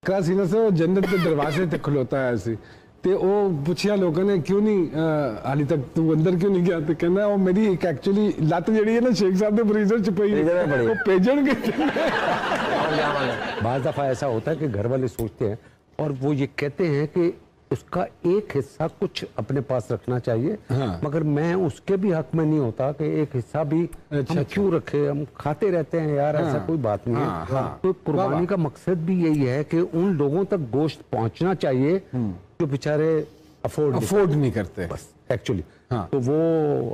फक्का सीना से वो जन्नत के दरवाजे तक खलोता है ऐसे। ते वो पूछिया लोगों ने क्यों नहीं हाली तक तू अंदर क्यों नहीं गया? तो कहना वो मेरी एक एक्चुअली लत जड़ी है ना शेख साहब ने फ्रीजर च पई वो पेजन के। बाज़ दफा ऐसा होता है कि घर वाले सोचते हैं और वो ये कहते हैं कि उसका एक हिस्सा कुछ अपने पास रखना चाहिए। हाँ। मगर मैं उसके भी हक में नहीं होता कि एक हिस्सा भी हम क्यों रखे, हम खाते रहते हैं यार। ऐसा कोई बात नहीं है। तो कुर्बानी का मकसद भी यही है कि उन लोगों तक गोश्त पहुंचना चाहिए जो बेचारे अफोर्ड नहीं करते बस एक्चुअली। हाँ। तो वो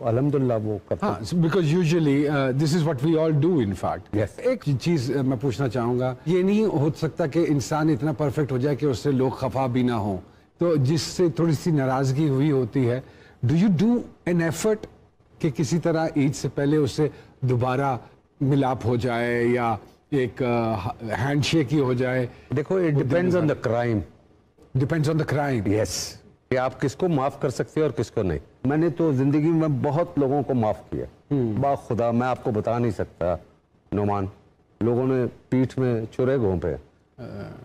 अल्हम्दुलिल्लाह वो करते हैं। Because usually this is what we all do in fact. एक चीज मैं पूछना चाहूंगा, ये नहीं हो सकता कि इंसान इतना परफेक्ट हो जाए कि उससे लोग खफा भी ना हो, तो जिससे थोड़ी सी नाराजगी हुई होती है, do you do an effort कि किसी तरह ईद से पहले उससे दोबारा मिलाप हो जाए या एक हैंडशेक ही हो जाए? देखो, it depends on the crime. Depends on the crime. Yes, कि आप किसको माफ कर सकते हैं और किसको नहीं। मैंने तो जिंदगी में बहुत लोगों को माफ किया, बाखुदा मैं आपको बता नहीं सकता नोमान। लोगों ने पीठ में चुरे घोंपे,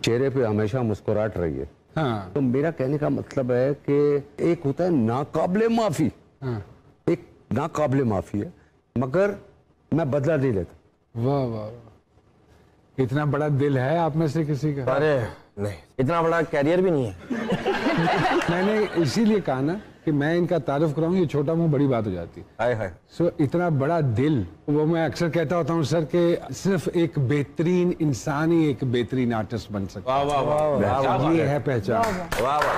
चेहरे पे हमेशा मुस्कुराहट रही है। हाँ। तो मेरा कहने का मतलब है कि एक होता है नाकाबिले माफी। हाँ। एक नाकाबिले माफी है, मगर मैं बदला नहीं लेता। वाह वाह, इतना बड़ा दिल है आप में से किसी का? अरे नहीं, इतना बड़ा कैरियर भी नहीं है। मैंने इसीलिए कहा ना कि मैं इनका तारुफ कराऊं, ये छोटा मुंह बड़ी बात हो जाती है। सो इतना बड़ा दिल, वो मैं अक्सर कहता होता हूँ सर कि सिर्फ एक बेहतरीन इंसान ही एक बेहतरीन आर्टिस्ट बन सकता है। वाह वाह वाह, ये है पहचान। वाह वाह।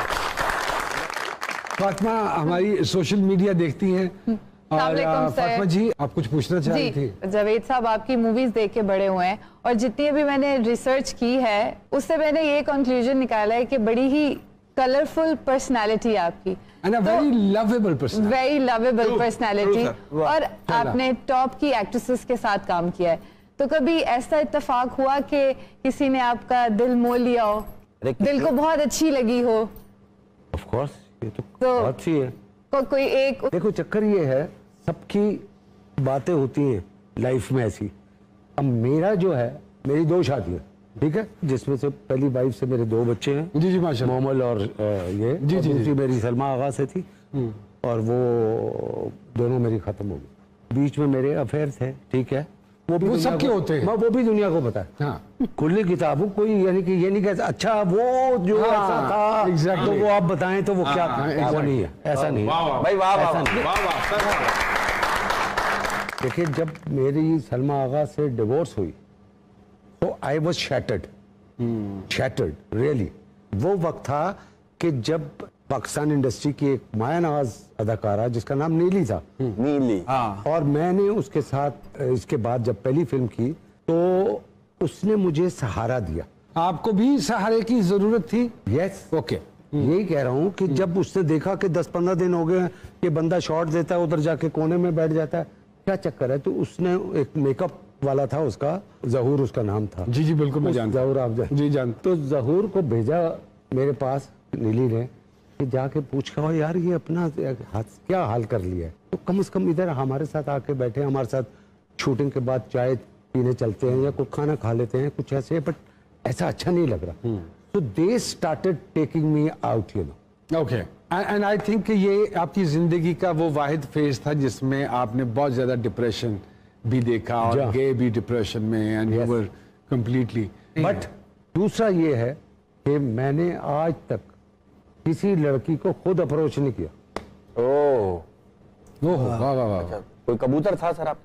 फातिमा हमारी सोशल मीडिया देखती हैं और फातिमा जी आप कुछ पूछना चाह रही थी? जावेद साहब आपकी मूवीज देख के बड़े हुए हैं और जितनी भी मैंने रिसर्च की है उससे मैंने ये कंक्लूजन निकाला है कि बड़ी ही कलरफुल पर्सनालिटी आपकी, वेरी लवेबल पर्सनालिटी, और आपने टॉप की एक्ट्रेसेस के साथ काम किया है। तो कभी ऐसा इत्तेफाक हुआ कि किसी ने आपका दिल मोल लिया हो, दिल को बहुत अच्छी लगी हो? ऑफ कोर्स, ये तो अच्छी है। कोई एक देखो, चक्कर ये है, सबकी बातें होती हैं लाइफ में ऐसी। अब मेरा जो है, मेरी 2 शादियां, ठीक है, जिसमें से पहली वाइफ से मेरे 2 बच्चे हैं। जी जी माशाल्लाह। मोमल और ये दूसरी मेरी सलमा आगा से थी और वो दोनों मेरी खत्म हो गई। बीच में मेरे अफेयर थे, ठीक है, वो सबके होते हैं, वो भी दुनिया को पता है। हाँ। खुली किताबों कोई यानी कि ये नहीं कहता अच्छा वो जो ऐसा था exactly. तो वो आप बताएं तो वो क्या था? ऐसा नहीं है, ऐसा नहीं है भाई। वाह वाह। देखिए, जब मेरी सलमा आगा से डिवोर्स हुई तो आई वॉज शैटर्ड रियली। वो वक्त था कि जब पाकिस्तान इंडस्ट्री की एक माया नवाज अदाकारा जिसका नाम नीली था, नीली, और मैंने उसके साथ इसके बाद जब पहली फिल्म की तो उसने मुझे सहारा दिया। आपको भी सहारे की जरूरत थी? Yes, okay. यही कह रहा हूँ कि जब उसने देखा कि 10-15 दिन हो गए कि बंदा शॉट देता है, उधर जाके कोने में बैठ जाता है, क्या चक्कर है, तो उसने एक मेकअप वाला था उसका, जहूर उसका नाम था। जी जी बिल्कुल मैं जानता हूँ। जहूर आप जी जान। तो जहूर को भेजा मेरे पास नीली ने कि जाके पूछा हो यार ये अपना क्या हाल कर लिया है, तो कम से कम इधर हमारे साथ आके बैठे, हमारे साथ शूटिंग के बाद चाय पीने चलते हैं या कुछ खाना खा लेते हैं, कुछ ऐसे, बट ऐसा अच्छा नहीं लग रहा। तो they started taking me out, you know. Okay, and I think कि ये आपकी जिंदगी का वो वाहिद फेज था जिसमें आपने बहुत ज्यादा डिप्रेशन भी देखा और गए भी डिप्रेशन में, and you were completely. But दूसरा ये है कि मैंने आज तक किसी लड़की को खुद अप्रोच नहीं किया। ओह वाह वाह वाह। कोई कबूतर था सर आप?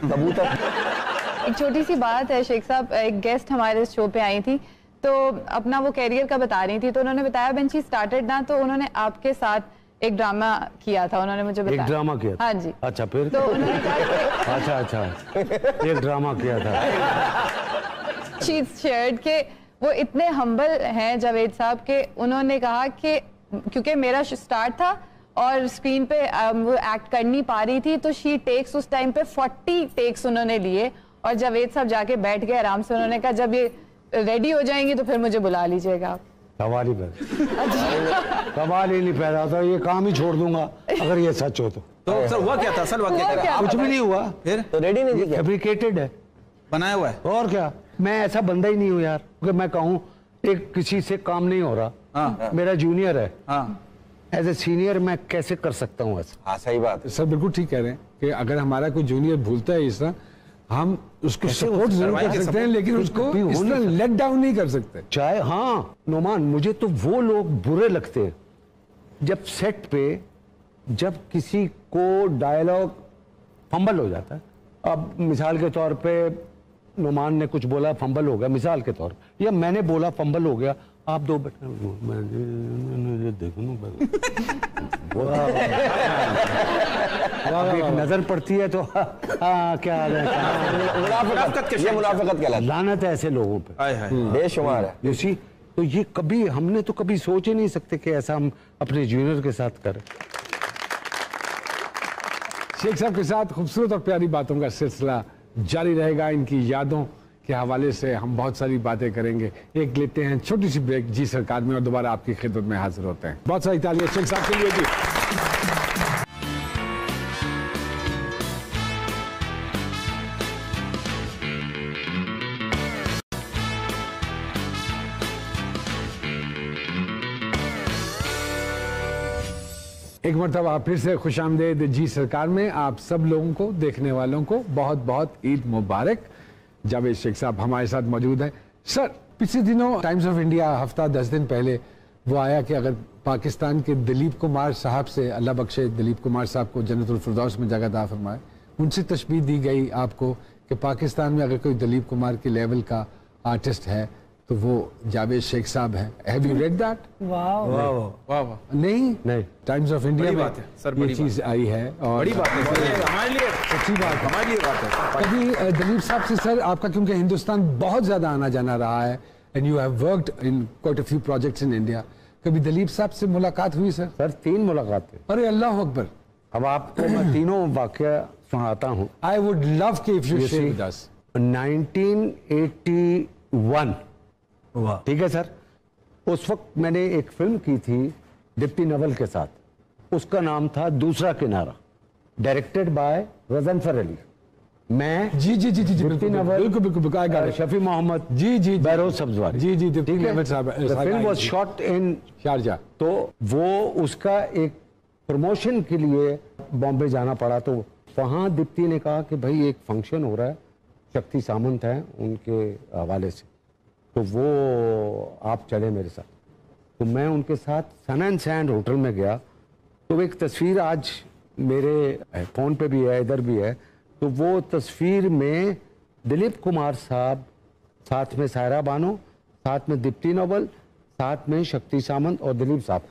कबूतर। एक छोटी सी बात है शेख साहब, एक गेस्ट हमारे शो पे आई थी तो अपना वो कैरियर का बता रही थी, तो उन्होंने बताया व्हेन शी स्टार्टेड ना, तो उन्होंने आपके साथ एक ड्रामा किया था, उन्होंने मुझे बताया। एक ड्रामा किया था? हाँ जी। अच्छा, फिर? तो उन्होंने कहा अच्छा एक ड्रामा किया था। शी शेयर्ड के वो इतने हम्बल हैं जावेद साहब के, उन्होंने कहा कि क्योंकि मेरा स्टार्ट था और स्क्रीन पे वो एक्ट कर नहीं पा रही थी, तो शी टेक्स उस टाइम पे 40 टेक्स उन्होंने लिए और जावेद साहब जाके बैठ गए आराम से। उन्होंने कहा जब ये रेडी हो जाएंगी तो फिर मुझे बुला लीजिएगा आप। सवाल ही सवाल ही नहीं पैदा होता, ये काम ही छोड़ दूंगा अगर ये सच हो तो। सर हुआ क्या था? असल वाकया कुछ भी नहीं हुआ, फिर तो रेडी नहीं थी, फैब्रिकेटेड है, बनाया हुआ है। और क्या, मैं ऐसा बंदा ही नहीं हूँ यार कि मैं कहूँ एक किसी से काम नहीं हो रहा, मेरा जूनियर है, एज ए सीनियर मैं कैसे कर सकता हूँ ऐसा? हाँ सही बात है। सर बिल्कुल ठीक कह रहे हैं कि अगर हमारा कोई जूनियर भूलता है इस तरह, हम उसको सपोर्ट जरूर कर सकते हैं, लेकिन उसको इस तरह लेट डाउन नहीं कर सकते। चाहे हाँ नोमान, मुझे तो वो लोग बुरे लगते हैं जब सेट पे जब किसी को डायलॉग फंबल हो जाता है। अब मिसाल के तौर पे नोमान ने कुछ बोला, फंबल हो गया मिसाल के तौर पे, या मैंने बोला फंबल हो गया, आप दो बेटा देखो एक नजर पड़ती है तो हाँ क्या मुनाफिकत, ये मुनाफिकत कहलाती है। लानत है ऐसे लोगों पे, बेशुमार है। You see. तो ये कभी हमने तो कभी सोच ही नहीं सकते कि ऐसा हम अपने जूनियर के साथ करें। शेख साहब के साथ खूबसूरत और प्यारी बातों का सिलसिला जारी रहेगा। इनकी यादों के हवाले से हम बहुत सारी बातें करेंगे। एक लेते हैं छोटी सी ब्रेक जी सरकार में, और दोबारा आपकी खिदमत में हाजिर होते हैं। बहुत सारी तालियां शेख साहब के लिए जी। एक मरतबा फिर से खुशामदेद जी सरकार में आप सब लोगों को, देखने वालों को बहुत बहुत ईद मुबारक। जावेद शेख साहब हमारे साथ मौजूद हैं। सर, पिछले दिनों टाइम्स ऑफ इंडिया हफ्ता 10 दिन पहले वो आया कि अगर पाकिस्तान के दिलीप कुमार साहब से, अल्लाह बख्शे दिलीप कुमार साहब को जन्नतुल फिरदौस में जगह अता फरमाए, उनसे तशबीह दी गई आपको कि पाकिस्तान में अगर कोई दिलीप कुमार के लेवल का आर्टिस्ट है तो वो जावेद शेख साहब है। Have you read that? नहीं, टाइम्स ऑफ इंडिया में ये चीज आई है और बड़ी बात है हमारे लिए, अच्छी बात है, हमारे लिए बात है। कभी दिलीप साहब से सर आपका, क्योंकि हिंदुस्तान बहुत ज्यादा आना जाना रहा है and you have worked in quite a few projects in India, कभी दिलीप साहब से मुलाकात हुई सर? सर 3 मुलाकातें। अरे अल्लाह अकबर। अब आपको मैं तीनों वाकया सुनाता हूँ। आई वुड लव कि if you share with us. 1981, ठीक है सर, उस वक्त मैंने एक फिल्म की थी डिप्टी नवल के साथ, उसका नाम था दूसरा किनारा, डायरेक्टेड बाय गजनफर अली। मैं जी जी जी जी जी डिप्टी नवल, बिल्कुल शफी मोहम्मद, जी जी बैरोज सब्जवारी, जी जी ठीक है। Film was shot in Sharjah. तो वो उसका एक प्रमोशन के लिए बॉम्बे जाना पड़ा, तो वहाँ दीप्ति ने कहा कि भाई एक फंक्शन हो रहा है, शक्ति सामंत हैं उनके हवाले से, तो वो आप चले मेरे साथ। तो मैं उनके साथ सन एंड सैंड होटल में गया। तो एक तस्वीर आज मेरे फ़ोन पे भी है, इधर भी है। तो वो तस्वीर में दिलीप कुमार साहब, साथ में सायरा बानो, साथ में दीप्ति नवल, साथ में शक्ति सामंत और दिलीप साहब,